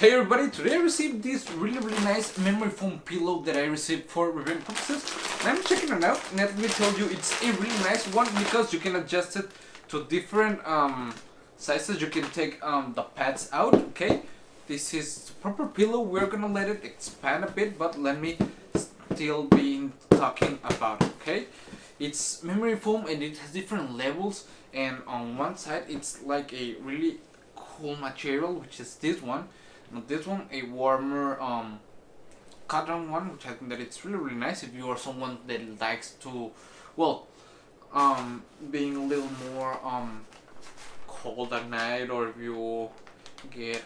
Hey everybody, today I received this really nice memory foam pillow that I received for review purposes. And I'm checking it out, and let me tell you, it's a really nice one because you can adjust it to different sizes. You can take the pads out, okay? This is the proper pillow. We're gonna let it expand a bit, but let me still be talking about it, okay? It's memory foam and it has different levels, and on one side it's like a really cool material, which is this one. Now this one, a warmer cotton one, which I think that it's really nice if you are someone that likes to, well, being a little more cold at night, or if you get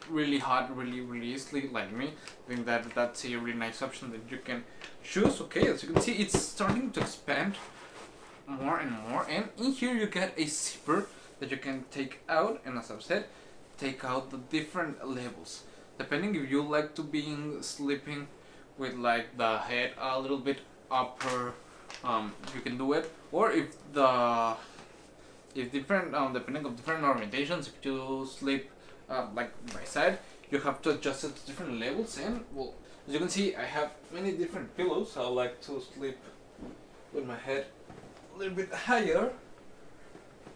really hot really easily like me. I think that that's a really nice option that you can choose. Okay, as you can see, it's starting to expand more and more, and in here you get a zipper that you can take out, and as I've said, take out the different levels depending if you like to be sleeping with like the head a little bit upper. You can do it, or if different depending on different orientations, if you sleep like by side, you have to adjust it to different levels. And well, as you can see, I have many different pillows. I like to sleep with my head a little bit higher,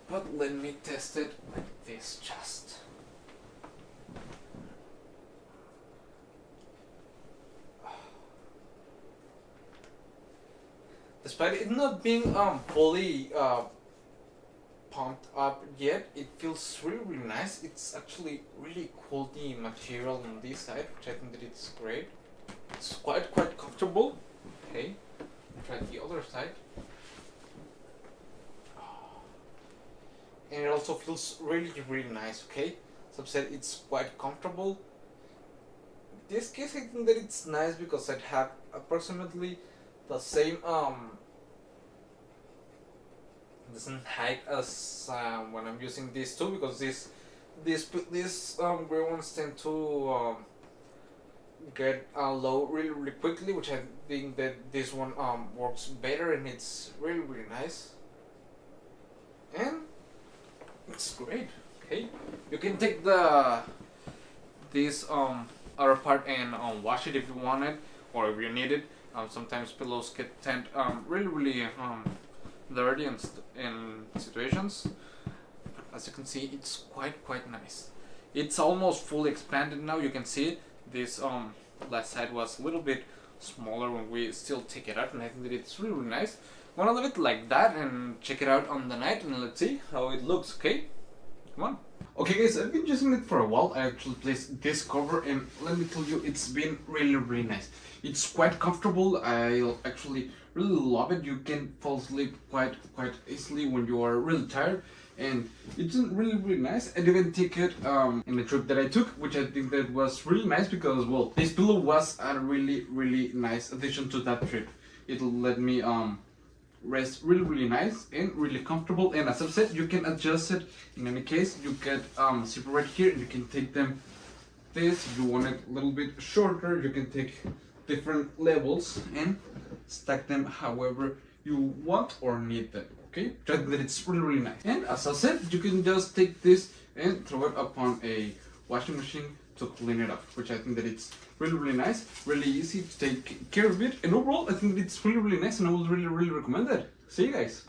but let me test it like this just. Despite it not being fully pumped up yet, it feels really nice. It's actually really quality material on this side, which I think that it's great. It's quite comfortable. Okay, try the other side. And it also feels really nice. Okay, so I've said it's quite comfortable. In this case, I think that it's nice because I have approximately the same height as when I'm using these two, because these gray ones tend to get low really quickly, which I think that this one works better, and it's really nice, and it's great. Okay, you can take this outer part and wash it if you want it, or if you need it. Sometimes pillows get tend really dirty in situations. But as you can see, it's quite nice. It's almost fully expanded now. You can see this last side was a little bit smaller when we still take it out, and I think that it's really nice. I'm gonna leave it like that and check it out on the night, and let's see how it looks. Okay, come on. Okay guys, I've been using it for a while. I actually placed this cover, and let me tell you, it's been really nice. It's quite comfortable. I actually really love it. You can fall asleep quite easily when you are really tired, and it's really nice. I even take it in the trip that I took, which I think that was really nice because, well, this pillow was a really nice addition to that trip. It'll let me rest really nice and really comfortable. And as I've said, you can adjust it. In any case, you get zipper right here, and you can take them this. If you want it a little bit shorter, you can take different levels and stack them however you want or need them. Okay, just that it's really nice. And as I said, you can just take this and throw it upon a washing machine to clean it up, which I think that it's really nice, really easy to take care of it, and overall I think it's really nice, and I would really recommend it. See you guys.